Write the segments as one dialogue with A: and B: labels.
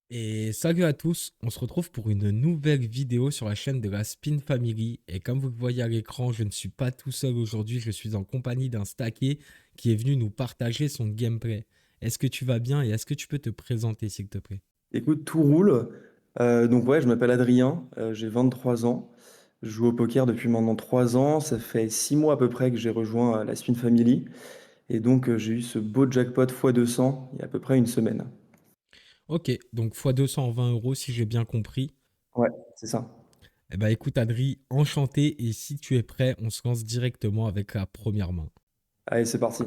A: Et salut à tous, on se retrouve pour une nouvelle vidéo sur la chaîne de la Spin Family. Et comme vous le voyez à l'écran, je ne suis pas tout seul aujourd'hui, je suis en compagnie d'un stacké qui est venu nous partager son gameplay. Est-ce que tu vas bien et est-ce que tu peux te présenter s'il te plaît?
B: Écoute, tout roule. Donc ouais, je m'appelle Adrien, j'ai 23 ans. Je joue au poker depuis maintenant 3 ans. Ça fait 6 mois à peu près que j'ai rejoint la Spin Family. Et donc j'ai eu ce beau jackpot x200 il y a à peu près une semaine.
A: Ok, donc x 220 euros si j'ai bien compris.
B: Ouais, c'est ça.
A: Eh ben écoute Adri, enchanté et si tu es prêt, on se lance directement avec la première main.
B: Allez, c'est parti.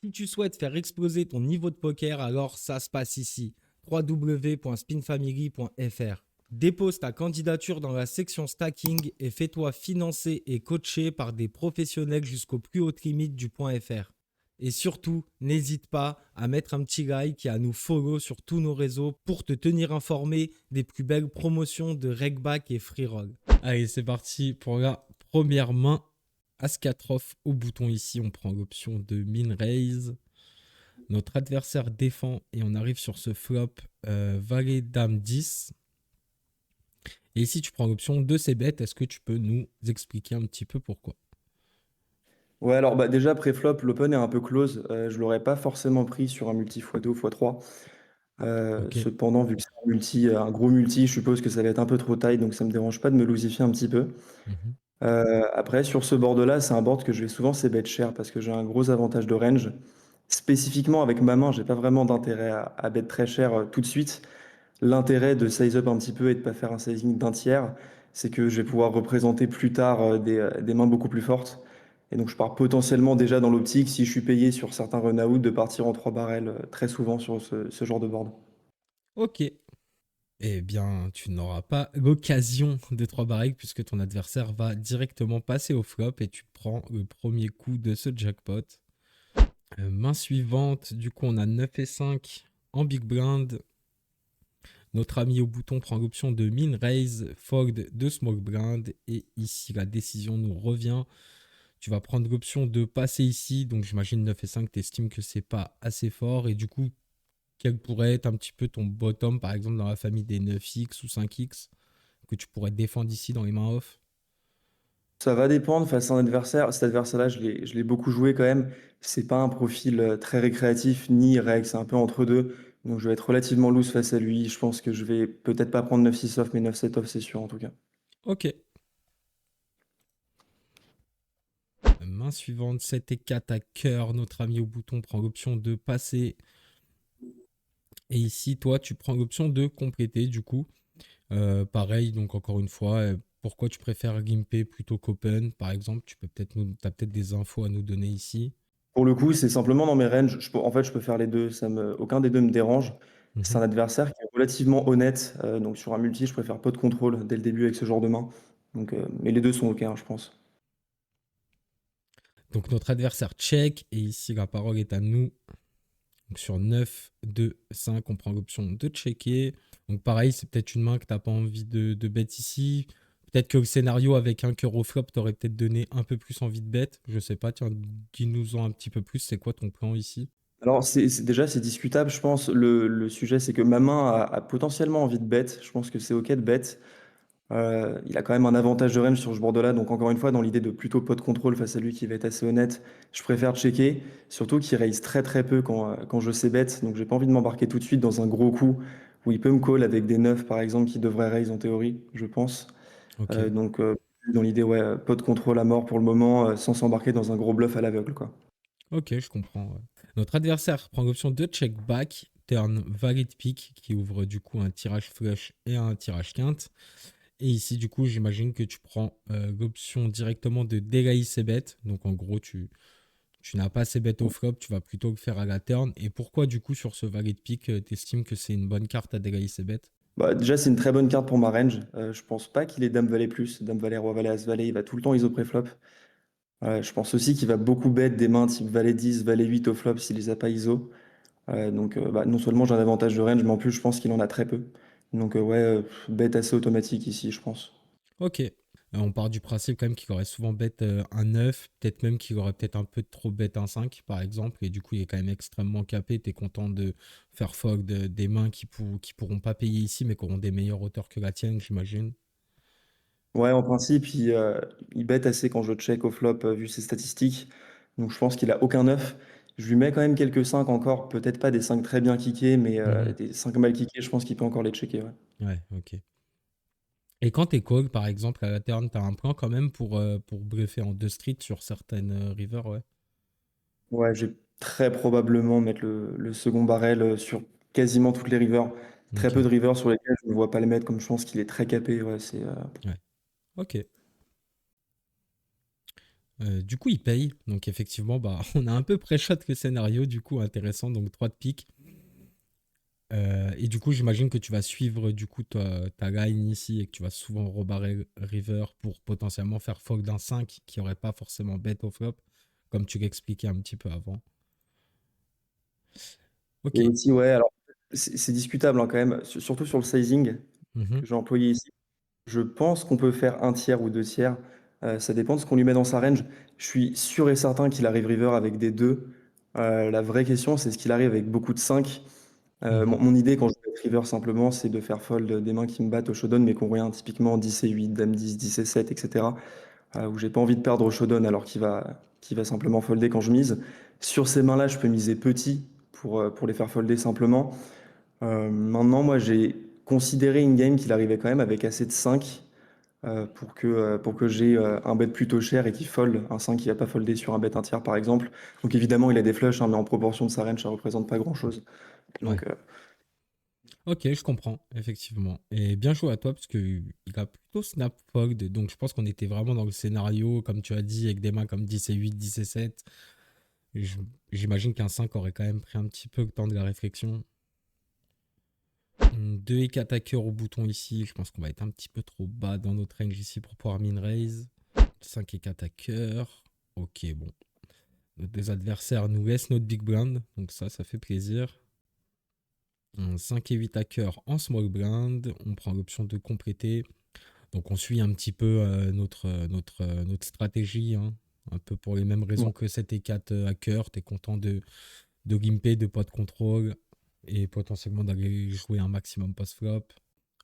A: Si tu souhaites faire exploser ton niveau de poker, alors ça se passe ici. www.spinfamily.fr. Dépose ta candidature dans la section stacking et fais-toi financer et coacher par des professionnels jusqu'aux plus hautes limites du point .fr. Et surtout, n'hésite pas à mettre un petit like et à nous follow sur tous nos réseaux pour te tenir informé des plus belles promotions de Regback et Freeroll. Allez, c'est parti pour la première main. As-4 off au bouton ici, on prend l'option de min raise. Notre adversaire défend et on arrive sur ce flop valet dame 10. Et ici, tu prends l'option de ces bêtes. Est-ce que tu peux nous expliquer un petit peu pourquoi?
B: Ouais, alors bah, déjà, pré-flop, l'open est un peu close. Je l'aurais pas forcément pris sur un multi x2 ou x3.
A: Ok.
B: Cependant, vu que c'est un multi, un gros multi, je suppose que ça va être un peu trop tight, donc ça me dérange pas de me losifier un petit peu.
A: Mhm.
B: Après, sur ce board-là, c'est un board que je vais souvent c'est bet cher parce que j'ai un gros avantage de range. Spécifiquement avec ma main, j'ai pas vraiment d'intérêt à bet très cher tout de suite. L'intérêt de size up un petit peu et de pas faire un sizing d'un tiers, c'est que je vais pouvoir représenter plus tard des mains beaucoup plus fortes. Et donc je pars potentiellement déjà dans l'optique, si je suis payé sur certains run-out, de partir en 3 barrels très souvent sur ce genre de board.
A: Ok. Eh bien, tu n'auras pas l'occasion de 3 barriques puisque ton adversaire va directement passer au flop et tu prends le premier coup de ce jackpot. Main suivante, du coup, on a 9 et 5 en big blind. Notre ami au bouton prend l'option de min raise, fold de small blind. Et ici, la décision nous revient. Tu vas prendre l'option de passer ici. Donc, j'imagine 9 et 5, tu estimes que c'est pas assez fort. Et du coup, quel pourrait être un petit peu ton bottom, par exemple, dans la famille des 9x ou 5x, que tu pourrais défendre ici dans les mains off?
B: Ça va dépendre face à un adversaire. Cet adversaire-là, je l'ai beaucoup joué quand même. C'est pas un profil très récréatif ni reg, c'est un peu entre deux. Donc je vais être relativement loose face à lui. Je pense que je vais peut-être pas prendre 9-6 off, mais 9-7 off, c'est sûr en tout cas.
A: Ok. Main suivante, 7 et 4 à cœur. Notre ami au bouton prend l'option de passer. Et ici, toi, tu prends l'option de compléter, du coup. Pareil, donc encore une fois, pourquoi tu préfères Gimpé plutôt qu'Open, par exemple? Tu peux peut-être t'as peut-être des infos à nous donner ici.
B: Pour le coup, c'est simplement dans mes ranges. En fait, je peux faire les deux. Aucun des deux me dérange. C'est
A: Mhm.
B: un adversaire qui est relativement honnête. Donc sur un multi, je préfère pas de contrôle dès le début avec ce genre de main. Donc, mais les deux sont OK, hein, je pense.
A: Donc notre adversaire check, et ici la parole est à nous. Donc sur 9, 2, 5, on prend l'option de checker. Donc pareil, c'est peut-être une main que tu n'as pas envie de bet ici. Peut-être que le scénario avec un cœur au flop t'aurait peut-être donné un peu plus envie de bet. Je sais pas, tiens, dis-nous-en un petit peu plus. C'est quoi ton plan ici?
B: Alors, déjà, c'est discutable, je pense. Le sujet, c'est que ma main a potentiellement envie de bet. Je pense que c'est OK de bet. Il a quand même un avantage de range sur ce board-là. Donc, encore une fois, dans l'idée de plutôt pot de contrôle face à lui qui va être assez honnête, je préfère checker. Surtout qu'il raise très très peu quand je sais bet. Donc, j'ai pas envie de m'embarquer tout de suite dans un gros coup où il peut me call avec des 9 par exemple, qui devraient raise en théorie, je pense.
A: Ok,
B: Donc, dans l'idée, ouais, pot de contrôle à mort pour le moment, sans s'embarquer dans un gros bluff à l'aveugle, quoi.
A: ok, je comprends. Ouais. Notre adversaire prend l'option de check back, turn valid pick, qui ouvre du coup un tirage flush et un tirage quinte. Et ici, du coup, j'imagine que tu prends l'option directement de déglayer ses bêtes. Donc en gros, tu n'as pas ces bêtes au flop, tu vas plutôt le faire à la turn. Et pourquoi du coup sur ce valet de pique, t'estimes que c'est une bonne carte à dégager ses bêtes?
B: Bah, déjà, c'est une très bonne carte pour ma range. Je pense pas qu'il ait Dame Valet plus. Dame Valet, Roi Valet, As Valet, il va tout le temps ISO préflop. Je pense aussi qu'il va beaucoup bet des mains type Valet 10, Valet 8 au flop s'il les a pas ISO. Donc, bah, non seulement j'ai un avantage de range, mais en plus, je pense qu'il en a très peu. Donc, ouais, bet assez automatique ici, je pense.
A: Ok. On part du principe quand même qu'il aurait souvent bet un 9, peut-être même qu'il aurait peut-être un peu trop bet un 5 par exemple, et du coup il est quand même extrêmement capé, t'es content de faire fog des mains qui pourront pas payer ici mais qui auront des meilleures hauteurs que la tienne, j'imagine.
B: Ouais, en principe, il bet assez quand je check au flop, vu ses statistiques. Donc je pense qu'il a aucun 9. Je lui mets quand même quelques 5 encore, peut-être pas des 5 très bien kickés, mais
A: Mhm.
B: des 5 mal kickés, je pense qu'il peut encore les checker, ouais.
A: Ouais, ok. Et quand t'es call, par exemple, à la turn, t'as un plan quand même pour bluffer en deux streets sur certaines rivers, ouais.
B: Ouais, je vais très probablement mettre le second barrel sur quasiment toutes les rivers. Très peu
A: Ok,
B: de rivers sur lesquels je ne vois pas le mettre, comme je pense qu'il est très capé. Ouais,
A: ouais. Ok. Du coup, il paye. Donc, effectivement, bah, on a un peu pré-shot le scénario, du coup, intéressant. Donc, 3 de pique. Et du coup, j'imagine que tu vas suivre du coup ta line ici et que tu vas souvent rebarrer river pour potentiellement faire fold d'un 5 qui aurait pas forcément bet au flop, comme tu l'expliquais un petit peu avant. Ok.
B: et aussi, ouais, alors c'est discutable hein, quand même, surtout sur le sizing
A: Mhm.
B: que j'ai employé ici. Je pense qu'on peut faire un tiers ou deux tiers. Ça dépend de ce qu'on lui met dans sa range. Je suis sûr et certain qu'il arrive river avec des 2. La vraie question, c'est ce qu'il arrive avec beaucoup de 5.
A: Mhm.
B: Mon idée quand je vais être river simplement, c'est de faire fold des mains qui me battent au showdown, mais qui ont rien, typiquement 10 et 8, dame 10, 10 et 7, etc. Où j'ai pas envie de perdre au showdown alors qu'il va simplement folder quand je mise. Sur ces mains-là, je peux miser petit pour les faire folder simplement. Maintenant, moi, j'ai considéré une game qu'il arrivait quand même avec assez de 5 pour que j'ai un bet plutôt cher et qu'il fold, un 5 qui va pas folder sur un bet un tiers par exemple. Donc évidemment, il a des flushs, hein, mais en proportion de sa range, ça représente pas grand-chose.
A: Ouais.
B: Donc
A: Ok, je comprends, effectivement. Et bien joué à toi, parce qu'il a plutôt snap fogged, donc je pense qu'on était vraiment dans le scénario, comme tu as dit, avec des mains comme 10 et 8, 10 et 7. Je- J'imagine qu'un 5 aurait quand même pris un petit peu le temps de la réflexion. 2 et 4 hackers au bouton ici, je pense qu'on va être un petit peu trop bas dans notre range ici pour pouvoir min raise. 5 et 4 hackers. Ok, bon. Nos deux adversaires nous laissent notre big blind, donc ça fait plaisir. 5 et 8 hackers en small blind, on prend l'option de compléter. Donc on suit un petit peu notre stratégie, hein. Un peu pour les mêmes
B: ouais.
A: raisons que 7 et 4 hackers. T'es content de gimper, de pas de contrôle et potentiellement d'aller jouer un maximum post-flop.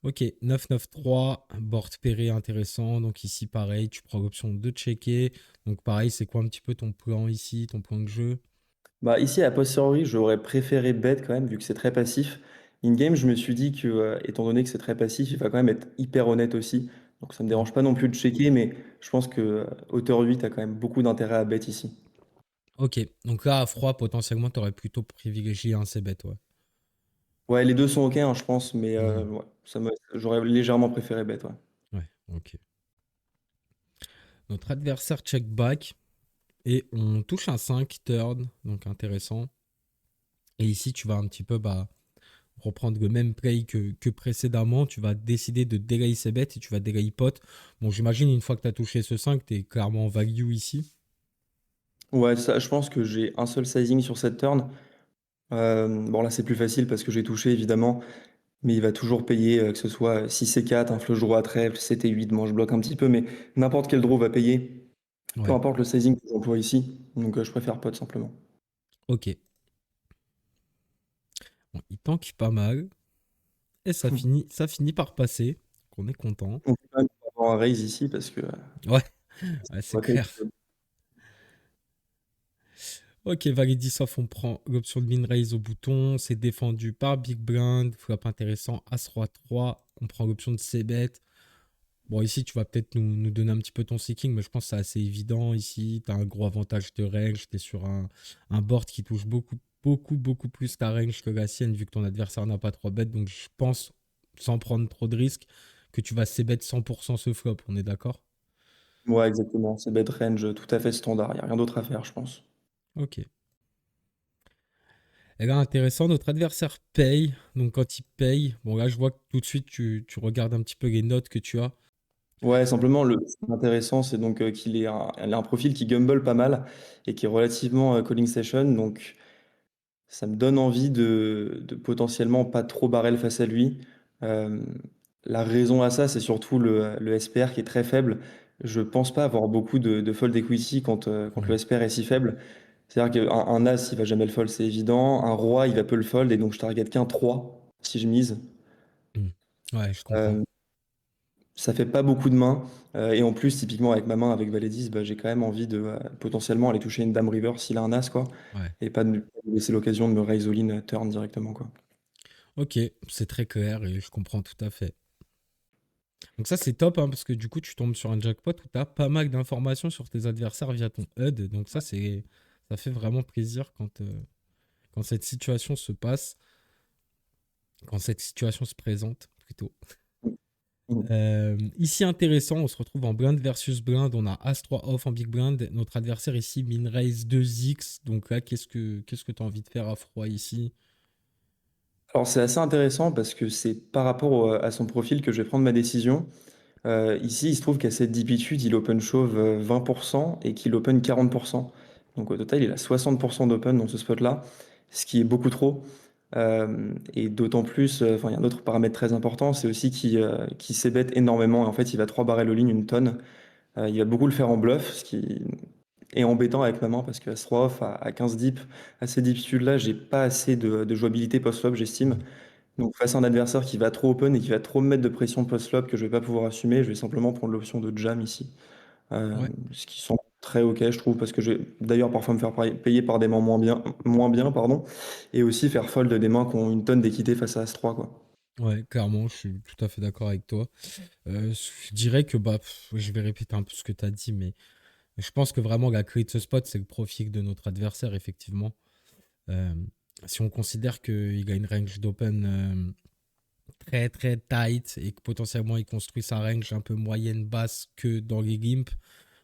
A: Ok, 9-9-3, board pairé intéressant. Donc ici, pareil, tu prends l'option de checker. Donc pareil, c'est quoi un petit peu ton plan ici, ton plan de jeu?
B: Bah, ici, a posteriori, j'aurais préféré bet quand même, vu que c'est très passif. In-game, je me suis dit que, étant donné que c'est très passif, il va quand même être hyper honnête aussi. Donc ça me
A: Ouais.
B: dérange pas non plus de checker, mais je pense que hauteur 8 a quand même beaucoup d'intérêt à bet ici.
A: Ok, donc là, à froid, potentiellement, t'aurais plutôt privilégié un c-bet, ouais.
B: Ouais, les deux sont ok, hein, je pense, mais
A: Mhm.
B: ouais, j'aurais légèrement préféré bet, ouais.
A: Ouais, ok. Notre adversaire check back et on touche un 5 turn, donc intéressant. Et ici, tu vas un petit peu bah, reprendre le même play que précédemment. Tu vas décider de delay ses bêtes et tu vas delay pot. Bon, j'imagine une fois que tu as touché ce 5, tu es clairement en value ici.
B: Ouais, ça, je pense que j'ai un seul sizing sur cette turn. Bon, là, c'est plus facile parce que j'ai touché, évidemment, mais il va toujours payer, que ce soit 6 et 4, un flush draw à trèfle, 7 et 8, bon, je bloque un petit peu, mais n'importe quel draw va payer, peu
A: Ouais,
B: importe le sizing que j'emploie ici. Donc, je préfère pot simplement.
A: ok. Bon, il tank pas mal. Et ça finit par passer. Donc on est content.
B: On peut quand même avoir un raise ici parce que
A: Ouais, ouais,
B: on
A: c'est
B: va quand
A: clair.
B: même-
A: Ok, Validis off, on prend l'option de min raise au bouton. C'est défendu par Big Blind. Flop intéressant, As-Roi 3. On prend l'option de C-Bet. Bon, ici, tu vas peut-être nous donner un petit peu ton seeking, mais je pense que c'est assez évident. Ici, tu as un gros avantage de range. Tu es sur un board qui touche beaucoup, beaucoup, beaucoup plus ta range que la sienne, vu que ton adversaire n'a pas 3 bêtes. Donc, je pense, sans prendre trop de risques, que tu vas c-bet 100% ce flop. On est d'accord?
B: Ouais, exactement. C'est bet range tout à fait standard. Il n'y a rien d'autre à faire, je pense.
A: Ok. Et là, intéressant, notre adversaire paye. Donc, quand il paye, bon, là, je vois que tout de suite, tu regardes un petit peu les notes que tu as.
B: Ouais, simplement, ce qui est intéressant, c'est donc elle a un profil qui gumble pas mal et qui est relativement calling session. Donc, ça me donne envie de potentiellement pas trop barrel face à lui. Euh, La raison à ça, c'est surtout le SPR qui est très faible. Je pense pas avoir beaucoup de fold equity quand le
A: Hmm,
B: SPR est si faible. C'est-à-dire qu'un As, il va jamais le fold, c'est évident. Un Roi, il va peu le fold, et donc je target qu'un 3 si je mise.
A: hmm. Ouais, je comprends.
B: Euh, Ça fait pas beaucoup de mains. Et en plus, typiquement avec ma main, avec Valet 10, bah, j'ai quand même envie de potentiellement aller toucher une Dame River s'il a un As, quoi.
A: Ouais.
B: Et pas de me laisser l'occasion de me raise all-in turn directement, quoi.
A: Ok, c'est très clair et je comprends tout à fait. Donc ça c'est top hein, parce que du coup tu tombes sur un jackpot où tu as pas mal d'informations sur tes adversaires via ton HUD. Donc ça fait vraiment plaisir quand cette situation se passe, quand cette situation se présente plutôt.
B: Mm.
A: Ici intéressant, on se retrouve en blind versus blind, on a As-3 off en big blind, notre adversaire ici min raise 2x, donc là qu'est-ce que tu as envie de faire à froid ici?
B: Alors c'est assez intéressant parce que c'est par rapport à son profil que je vais prendre ma décision. Ici, il se trouve qu'à cette dipitude, il open shove 20% et qu'il open 40%. Donc au total, il a 60% d'open dans ce spot-là, ce qui est beaucoup trop. Et d'autant plus, enfin, il y a un autre paramètre très important, c'est aussi qu'il s'ébête énormément. Et en fait, il va 3 barrels all-in, une tonne. Il va beaucoup le faire en bluff, ce qui est embêtant avec ma main parce que As-3 off à 15 dips, à ces dipitudes-là, j'ai pas assez de jouabilité post-flop, j'estime.
A: Hmm.
B: Donc face à un adversaire qui va trop open et qui va trop me mettre de pression post-flop que je vais pas pouvoir assumer, je vais simplement prendre l'option de jam ici.
A: Ouais,
B: Ce qui sont très ok, je trouve, parce que je vais d'ailleurs parfois me faire payer par des mains moins bien, pardon, et aussi faire fold des mains qui ont une tonne d'équité face à As-3, quoi.
A: ouais, clairement, je suis tout à fait d'accord avec toi. Je dirais que je vais répéter un peu ce que tu as dit, mais je pense que vraiment la clé de ce spot, c'est le profil de notre adversaire, effectivement. Euh, Si on considère qu'il a une range d'open très très tight et que potentiellement il construit sa range un peu moyenne basse que dans les gimp,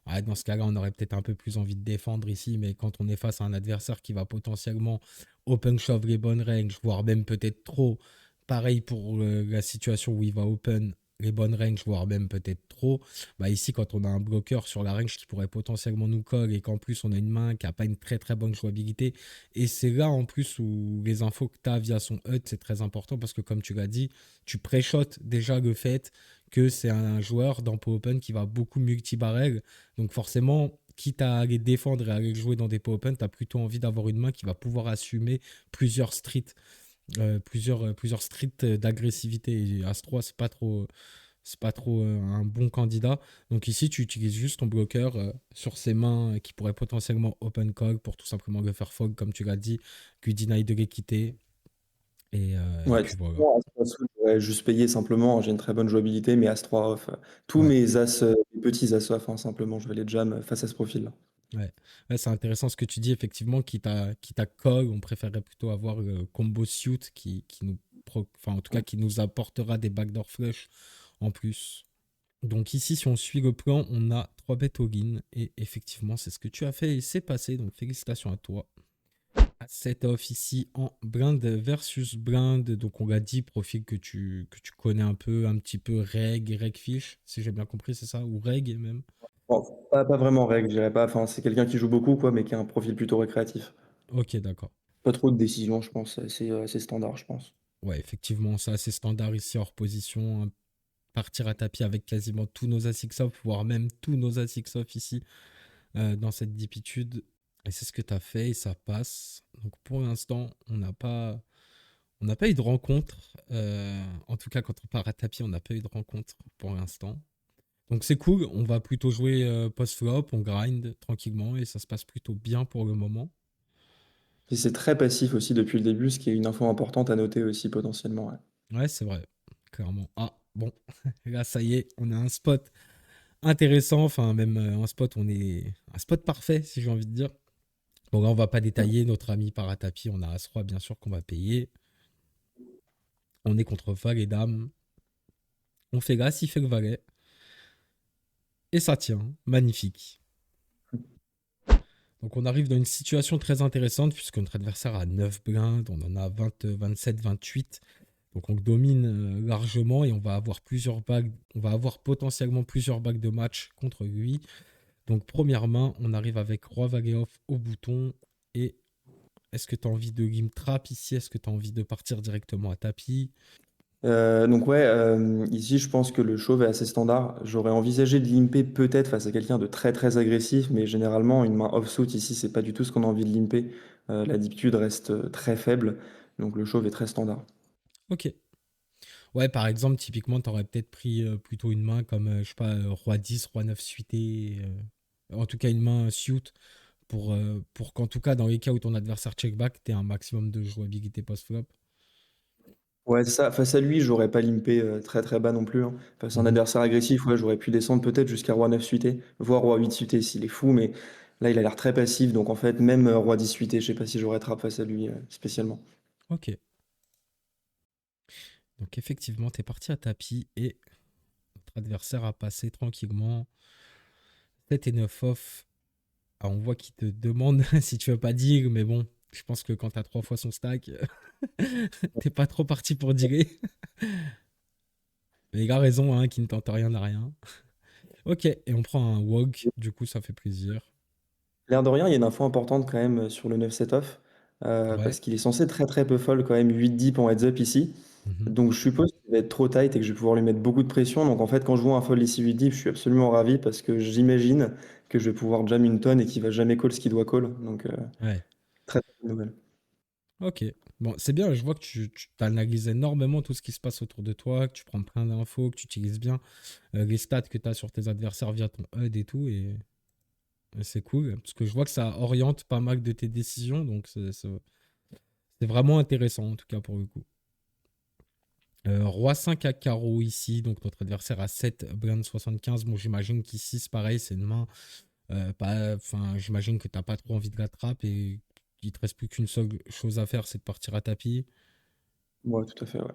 A: ouais, dans ce cas-là, on aurait peut-être un peu plus envie de défendre ici, mais quand on est face à un adversaire qui va potentiellement open shove les bonnes ranges, voire même peut-être trop, pareil pour la situation où il va open les bonnes ranges, voire même peut-être trop, bah ici, quand on a un bloqueur sur la range qui pourrait potentiellement nous call et qu'en plus on a une main qui n'a pas une très très bonne jouabilité, et c'est là en plus où les infos que tu as via son HUD, c'est très important parce que comme tu l'as dit, tu pré-shot déjà le fait que c'est un joueur dans Pot Open qui va beaucoup multi-barrel, donc forcément, quitte à aller défendre et à aller jouer dans des pot-open, tu as plutôt envie d'avoir une main qui va pouvoir assumer plusieurs streets, plusieurs streets d'agressivité. Et As-3, c'est pas trop un bon candidat. Donc ici, tu utilises juste ton bloqueur sur ses mains qui pourraient potentiellement open call pour tout simplement le faire fog, comme tu l'as dit, lui deny de l'équité. Et
B: Ouais,
A: puis voilà.
B: typiquement, As-3 sous, j'aurais juste payé simplement, j'ai une très bonne jouabilité, mais As-3 off, tous
A: Ouais.
B: mes As, les petits As off, hein, simplement, je vais les jam face à ce profil-là.
A: Ouais. Ouais, c'est intéressant ce que tu dis, effectivement, quitte à call, on préférerait plutôt avoir le combo suit qui nous enfin, en tout cas, qui nous apportera des backdoor flush en plus. Donc ici, si on suit le plan, on a 3 bêtes all-in, et effectivement, c'est ce que tu as fait et c'est passé, donc félicitations à toi. Set off ici en blind versus blind, donc on l'a dit, profil que tu connais un petit peu reg fish, si j'ai bien compris, c'est ça, ou reg même.
B: Bon, pas vraiment règle, je dirais pas. Enfin, c'est quelqu'un qui joue beaucoup, quoi, mais qui a un profil plutôt récréatif.
A: Ok, d'accord.
B: Pas trop de décisions, je pense. C'est assez standard, je pense.
A: Ouais, effectivement, c'est assez standard ici hors position, hein. Partir à tapis avec quasiment tous nos ASICS off, voire même tous nos ASICS off ici dans cette dipitude. Et c'est ce que tu as fait et ça passe. Donc pour l'instant, on n'a pas eu de rencontre. En tout cas, quand on part à tapis, on n'a pas eu de rencontre pour l'instant. Donc c'est cool, on va plutôt jouer post-flop, on grind tranquillement et ça se passe plutôt bien pour le moment.
B: Et c'est très passif aussi depuis le début, ce qui est une info importante à noter aussi potentiellement. Ouais.
A: Ouais, c'est vrai, clairement. Ah, bon, là ça y est, on a un spot intéressant, enfin même un spot, on est un spot parfait si j'ai envie de dire. Bon là on va pas détailler, notre ami Paratapi, on a As-Roi bien sûr qu'on va payer. On est contre Val et Dame. On fait l'As, il fait le Valet. Et ça tient, magnifique. Donc on arrive dans une situation très intéressante puisque notre adversaire a 9 blindes, on en a 20, 27, 28. Donc on domine largement et on va avoir plusieurs bagues, on va avoir potentiellement plusieurs bagues de match contre lui. Donc première main, on arrive avec Roi Valet off au bouton. Et est-ce que tu as envie de game trap ici? Est-ce que tu as envie de partir directement à tapis?
B: Donc ouais, ici je pense que le chauve est assez standard. J'aurais envisagé de limper peut-être face à quelqu'un de très très agressif, mais généralement une main offsuit ici c'est pas du tout ce qu'on a envie de limper. La diptude reste très faible, donc le chauve est très standard.
A: Ok. Ouais, par exemple, typiquement, t'aurais peut-être pris plutôt une main comme, je sais pas, roi 10, roi 9 suité. En tout cas, une main suit pour qu'en tout cas, dans les cas où ton adversaire check back, t'aies un maximum de jouabilité post-flop.
B: Ouais, c'est ça. Face à lui, j'aurais pas limpé très très bas non plus, hein. Face à un
A: Mhm.
B: adversaire agressif, ouais, j'aurais pu descendre peut-être jusqu'à roi 9 suité, voire roi 8 suité s'il est fou, mais là il a l'air très passif, donc en fait même roi 10 suité, je sais pas si j'aurais trappe face à lui spécialement.
A: Ok. Donc effectivement, t'es parti à tapis et notre adversaire a passé tranquillement 7 et 9 off. Ah, on voit qu'il te demande si tu veux pas dire, mais bon, je pense que quand t'as 3 fois son stack, t'es pas trop parti pour direr. Mais il a raison, hein, qui ne tente rien à rien. Ok, et on prend un wog, du coup ça fait plaisir.
B: L'air de rien, il y a une info importante quand même sur le 9-7 off,
A: Ouais.
B: parce qu'il est censé très très peu fold quand même 8 deep en heads up ici.
A: Mhm.
B: Donc je suppose qu'il va être trop tight et que je vais pouvoir lui mettre beaucoup de pression. Donc en fait, quand je vois un fold ici 8 deep, je suis absolument ravi parce que j'imagine que je vais pouvoir jam une tonne et qu'il va jamais call ce qu'il doit call. Donc
A: Ouais.
B: très très bonne nouvelle.
A: Ok. Bon, c'est bien, je vois que tu analyses énormément tout ce qui se passe autour de toi, que tu prends plein d'infos, que tu utilises bien les stats que tu as sur tes adversaires via ton HUD et tout, et c'est cool, parce que je vois que ça oriente pas mal de tes décisions, donc c'est vraiment intéressant en tout cas pour le coup. Roi 5 à carreau ici, donc notre adversaire a 7 blind 75. Bon, j'imagine qu'ici c'est pareil, c'est une main. Enfin, j'imagine que t'as pas trop envie de la trappe et qu'il te reste plus qu'une seule chose à faire, c'est de partir à tapis.
B: Ouais, tout à fait, ouais.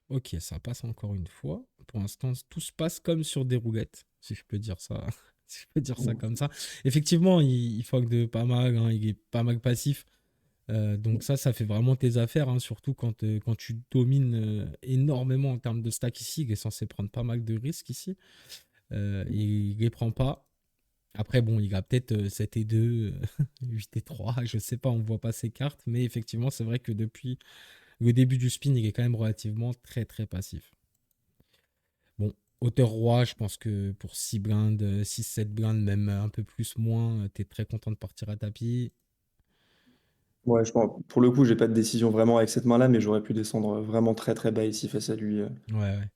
A: Ok, ça passe encore une fois. Pour l'instant, tout se passe comme sur des roulettes, si je peux dire ça. Si je peux dire ça comme ça. Effectivement, il fuck de pas mal, hein, il est pas mal passif. Donc ça fait vraiment tes affaires, hein, surtout quand tu domines énormément en termes de stack ici. Il est censé prendre pas mal de risques ici. Il les prend pas. Après, bon, il a peut-être 7 et 2, 8 et 3, je sais pas, on voit pas ses cartes. Mais effectivement, c'est vrai que depuis le début du spin, il est quand même relativement très très passif. Bon, hauteur roi, je pense que pour 6 blindes, 6-7 blindes, même un peu plus, moins, t'es très content de partir à tapis.
B: Ouais, je pense, pour le coup, j'ai pas de décision vraiment avec cette main-là, mais j'aurais pu descendre vraiment très très bas ici face à lui.
A: Ouais, ouais.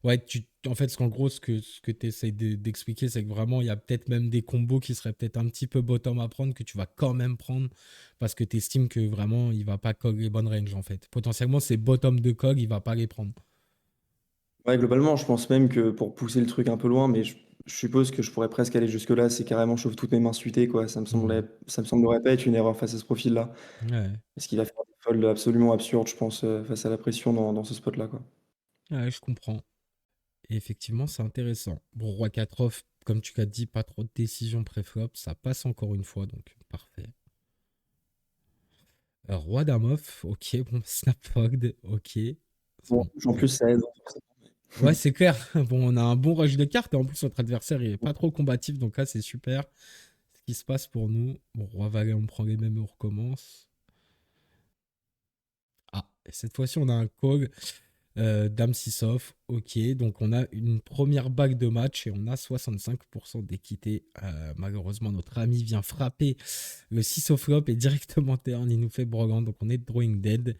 A: Ouais, en fait, qu'en gros, ce que tu essayes d'expliquer, c'est que vraiment, il y a peut-être même des combos qui seraient peut-être un petit peu bottom à prendre, que tu vas quand même prendre, parce que tu estimes que vraiment, il va pas cog les bonnes ranges, en fait. Potentiellement, c'est bottom de cog, il va pas les prendre.
B: Ouais, globalement, je pense même que pour pousser le truc un peu loin, mais je suppose que je pourrais presque aller jusque-là, c'est carrément chauffe toutes mes mains suitées, quoi.
A: Mhm.
B: Ça me semblerait pas être une erreur face à ce profil-là.
A: Ouais,
B: Parce qu'il va faire des folds absolument absurdes, je pense, face à la pression dans ce spot-là, quoi.
A: ouais, je comprends. Et effectivement, c'est intéressant. Bon, roi 4 off, comme tu l'as dit, pas trop de décisions pré-flop, ça passe encore une fois, donc parfait. Roi dame off, ok, bon, snap fogged, ok.
B: Bon,
A: Bon,
B: en plus, ça aide.
A: ouais, c'est clair. Bon, on a un bon rush de cartes et en plus, notre adversaire il est pas trop combatif, donc là, c'est super. Ce qui se passe pour nous. Bon, roi valet, on prend les mêmes et on recommence. Ah, et cette fois-ci, on a un call. Dame 6 off, ok. Donc, on a une première bague de match et on a 65% d'équité. Malheureusement, notre ami vient frapper le 6 off flop et directement turn. Il nous fait brogan, donc on est drawing dead.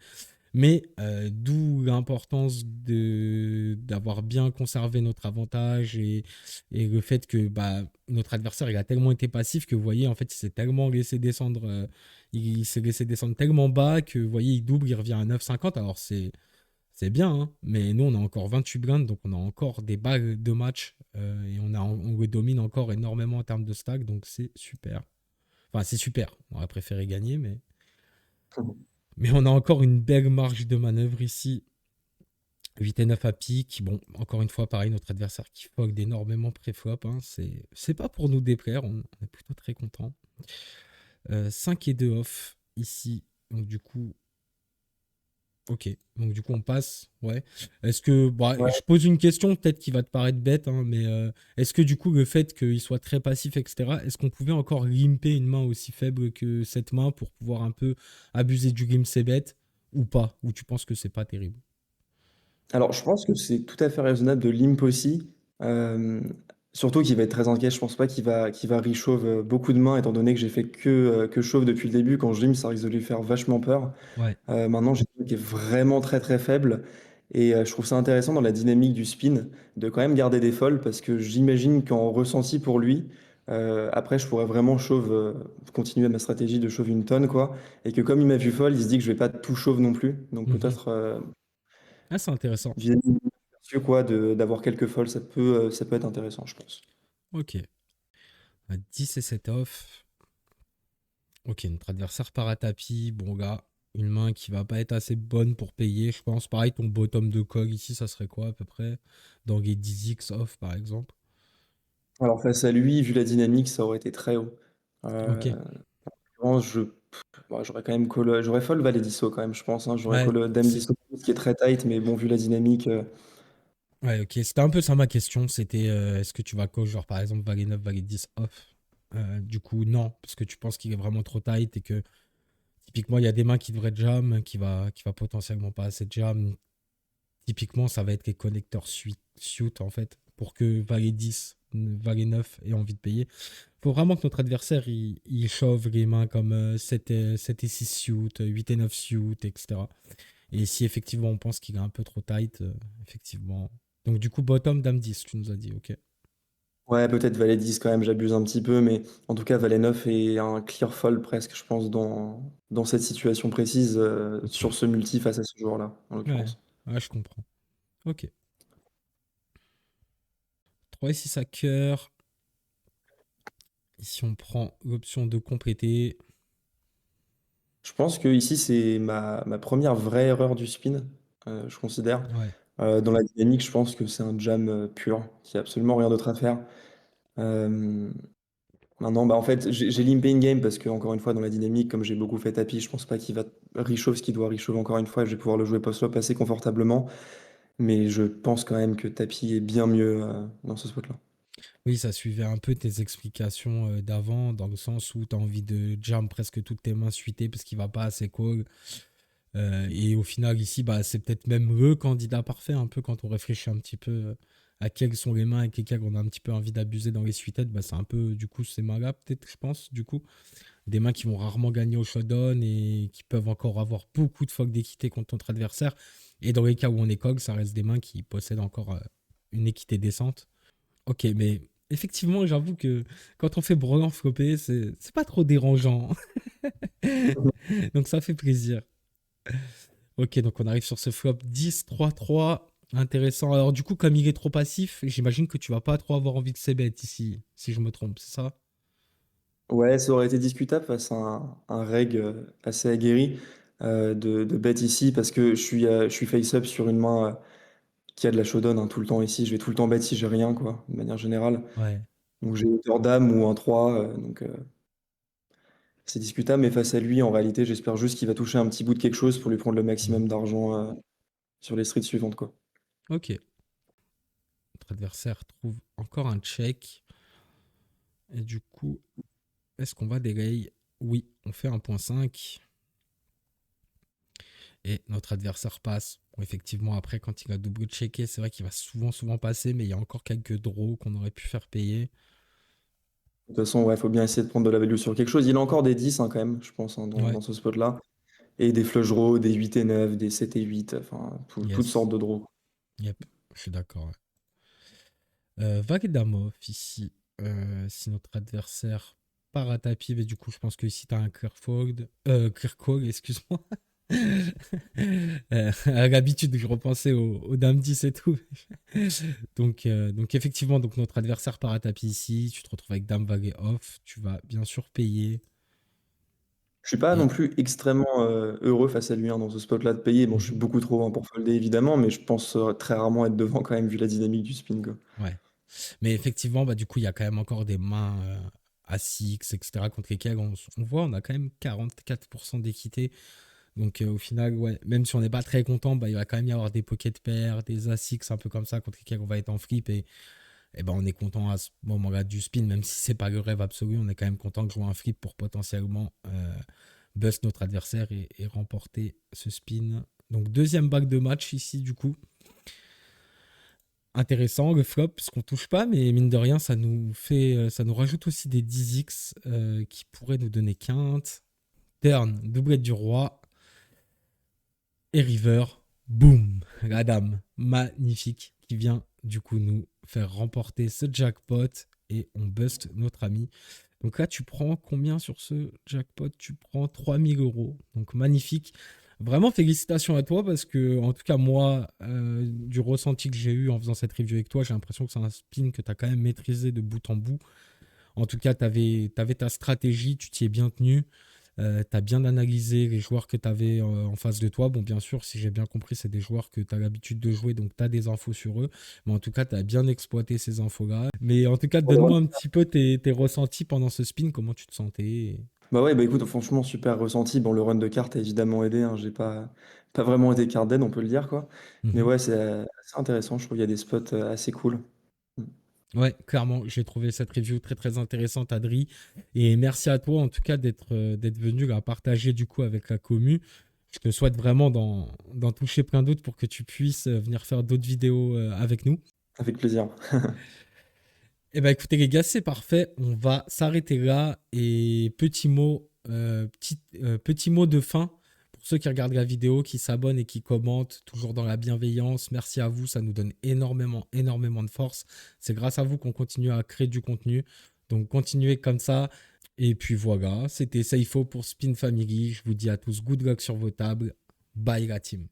A: Mais d'où l'importance d'avoir bien conservé notre avantage et le fait que bah, notre adversaire il a tellement été passif que vous voyez en fait il s'est tellement laissé descendre il s'est laissé descendre tellement bas que vous voyez il double, il revient à 9,50. Alors c'est bien, hein, mais nous on a encore 28 blindes, donc on a encore des bagues de match et on le domine encore énormément en termes de stack, donc c'est super. Enfin c'est super, on aurait préféré gagner, mais on a encore une belle marge de manœuvre ici. 8 et 9 à pique. Bon, encore une fois, pareil, notre adversaire qui fogue énormément pré-flop, hein. C'est pas pour nous déplaire, on est plutôt très content. 5 et 2 off ici. Donc du coup, Ok, donc du coup on passe, ouais. Est-ce que, bah,
B: Ouais.
A: je pose une question peut-être qui va te paraître bête, hein, mais est-ce que du coup le fait qu'il soit très passif, etc., est-ce qu'on pouvait encore limper une main aussi faible que cette main pour pouvoir un peu abuser du game c'est bête ou pas? Ou tu penses que c'est pas terrible?
B: Alors, je pense que c'est tout à fait raisonnable de limp aussi. Euh, Surtout qu'il va être très inquiet. Je pense pas qu'il va reshove beaucoup de mains, étant donné que j'ai fait que shove depuis le début. Quand je limp, ça risque de lui faire vachement peur.
A: Ouais.
B: Maintenant, j'ai une qui est vraiment très très faible. Et je trouve ça intéressant dans la dynamique du spin de quand même garder des folds parce que j'imagine qu'en ressenti pour lui, après, je pourrais vraiment shove, continuer ma stratégie de shove une tonne, quoi. Et que comme il m'a vu fold, il se dit que je vais pas tout shove non plus. Donc
A: Mhm.
B: peut-être
A: Ah, c'est intéressant.
B: vis-à-vis quoi d'avoir quelques folds, ça peut être intéressant, je pense.
A: Ok. À 10 et 7 off. Ok, notre adversaire part à tapis. Bon, gars, une main qui va pas être assez bonne pour payer, je pense. Pareil, ton bottom de cog ici, ça serait quoi à peu près? Dans les 10x off, par exemple.
B: Alors face à lui, vu la dynamique, ça aurait été très haut.
A: Ok.
B: Vraiment, bon, j'aurais quand même j'aurais fold valet 10 quand même, je pense, hein. J'aurais
A: Ouais,
B: call dame 10 ce qui est très tight, mais bon, vu la dynamique,
A: ouais, ok. C'était un peu ça ma question. C'était est-ce que tu vas call, genre par exemple, valet 9 valet 10 off? Du coup, non, parce que tu penses qu'il est vraiment trop tight et que typiquement, il y a des mains qui devraient jam, qui va potentiellement pas assez jam. Typiquement, ça va être les connecteurs suit en fait, pour que valet 10, valet 9 ait envie de payer. Faut vraiment que notre adversaire il chauffe les mains comme 7, 7 et 6 suit, 8 et 9 suit, etc. Et si effectivement on pense qu'il est un peu trop tight, effectivement. Donc du coup, bottom, dame 10, tu nous as dit, ok.
B: ouais, peut-être valet 10 quand même, j'abuse un petit peu, mais en tout cas, valet 9 est un clear fold presque, je pense, dans cette situation précise,
A: Ok.
B: sur ce multi face à ce joueur-là, en
A: Ouais,
B: l'occurrence.
A: ouais, je comprends. Ok. 3 et 6 à cœur. Ici, on prend l'option de compléter.
B: Je pense que ici c'est ma première vraie erreur du spin, je considère.
A: Ouais.
B: Dans la dynamique, je pense que c'est un jam pur, qu'il n'y a absolument rien d'autre à faire. Euh, Maintenant, bah, en fait, j'ai limpé in game parce que, encore une fois, dans la dynamique, comme j'ai beaucoup fait tapis, je pense pas qu'il va reshove ce qu'il doit reshove encore une fois et je vais pouvoir le jouer post-flop assez confortablement. Mais je pense quand même que tapis est bien mieux dans ce spot-là.
A: Oui, ça suivait un peu tes explications d'avant, dans le sens où tu as envie de jam presque toutes tes mains suitées parce qu'il va pas assez call. Et au final, ici, bah, c'est peut-être même le candidat parfait, un peu quand on réfléchit un petit peu à quelles sont les mains avec lesquelles on a un petit peu envie d'abuser dans les suitettes. Bah, c'est un peu, du coup, ces mains-là, peut-être, je pense, du coup. Des mains qui vont rarement gagner au showdown et qui peuvent encore avoir beaucoup de foc d'équité contre notre adversaire. Et dans les cas où on est cog, ça reste des mains qui possèdent encore une équité décente. Ok, mais effectivement, j'avoue que quand on fait brelan flopé, c'est pas trop dérangeant. Donc ça fait plaisir. Ok, donc on arrive sur ce flop 10-3-3. Intéressant. Alors du coup, comme il est trop passif, j'imagine que tu vas pas trop avoir envie de ces bêtes ici, si je me trompe, c'est ça?
B: Ouais, ça aurait été discutable face à un reg assez aguerri de bet ici parce que je suis face-up sur une main qui a de la showdown hein, tout le temps ici. Je vais tout le temps bet si j'ai rien, quoi, de manière générale.
A: Ouais.
B: Donc j'ai hauteur dame ou un 3, donc c'est discutable, mais face à lui, en réalité, j'espère juste qu'il va toucher un petit bout de quelque chose pour lui prendre le
A: Mhm.
B: maximum d'argent sur les streets suivantes, quoi.
A: Ok. Notre adversaire trouve encore un check. Et du coup, est-ce qu'on va délay? Oui, on fait 1.5. Et notre adversaire passe. Bon, effectivement, après, quand il a double checké, c'est vrai qu'il va souvent passer, mais il y a encore quelques draws qu'on aurait pu faire payer.
B: De toute façon, ouais, faut bien essayer de prendre de la value sur quelque chose. Il a encore des 10 hein, quand même, je pense, hein, dans,
A: Ouais,
B: dans ce spot-là. Et des flush draws, des 8 et 9, des 7 et 8, enfin, toutes
A: yes.
B: sortes de draws.
A: Yep, je suis d'accord. Ouais. Vagdamov ici. Si notre adversaire part à tapis, mais du coup, je pense que ici, tu as un clear call, excuse-moi. À l'habitude, je repensais au Dame 10 et tout. Donc effectivement, donc notre adversaire part à tapis ici. Tu te retrouves avec Dame Valet off. Tu vas bien sûr payer.
B: Je suis pas non
A: Et
B: plus extrêmement heureux face à lui hein, dans ce spot-là de payer. Bon, je suis
A: mhm,
B: beaucoup trop loin pour folder évidemment, mais je pense très rarement être devant quand même vu la dynamique du spin, quoi.
A: ouais. Mais effectivement, bah, du coup, il y a quand même encore des mains à 6, etc., contre lesquelles on voit, on a quand même 44% d'équité. Donc au final, ouais, même si on n'est pas très content, bah, il va quand même y avoir des pocket pairs, des ASICs un peu comme ça contre lesquels on va être en flip et ben on est content à ce moment-là du spin, même si c'est pas le rêve absolu, on est quand même content de jouer un flip pour potentiellement bust notre adversaire et remporter ce spin. Donc deuxième back de match ici du coup. Intéressant le flop, parce qu'on touche pas, mais mine de rien, ça nous rajoute aussi des 10x qui pourraient nous donner quinte. Turn, doublette du roi et river, boum, la dame magnifique qui vient du coup nous faire remporter ce jackpot et on bust notre ami. Donc là, tu prends combien sur ce jackpot? Tu prends 3 000 euros. Donc magnifique. Vraiment félicitations à toi parce que, en tout cas, moi, du ressenti que j'ai eu en faisant cette review avec toi, j'ai l'impression que c'est un spin que tu as quand même maîtrisé de bout en bout. En tout cas, tu avais ta stratégie, tu t'y es bien tenu. Tu as bien analysé les joueurs que tu avais en face de toi. Bon, bien sûr, si j'ai bien compris, c'est des joueurs que tu as l'habitude de jouer, donc tu as des infos sur eux. Mais en tout cas, tu as bien exploité ces infos-là. Mais en tout cas,
B: Ouais, ouais.
A: donne-moi un petit peu tes ressentis pendant ce spin, comment tu te sentais.
B: Bah ouais, bah écoute, franchement, super ressenti. Bon, le run de cartes a évidemment aidé, hein. J'ai pas vraiment été card dead, on peut le dire, quoi. Mais
A: Mhm.
B: ouais, c'est intéressant. Je trouve qu'il y a des spots assez cool. Mm.
A: Ouais, clairement, j'ai trouvé cette review très très intéressante, Adri. Et merci à toi en tout cas d'être venu la partager du coup avec la commu. Je te souhaite vraiment d'en toucher plein d'autres pour que tu puisses venir faire d'autres vidéos avec nous.
B: Avec plaisir.
A: Eh ben écoutez les gars, c'est parfait. On va s'arrêter là. Et petit mot de fin pour ceux qui regardent la vidéo, qui s'abonnent et qui commentent, toujours dans la bienveillance. Merci à vous, ça nous donne énormément, énormément de force. C'est grâce à vous qu'on continue à créer du contenu. Donc continuez comme ça. Et puis voilà, c'était Saifo pour Spin Family. Je vous dis à tous good luck sur vos tables. Bye la team.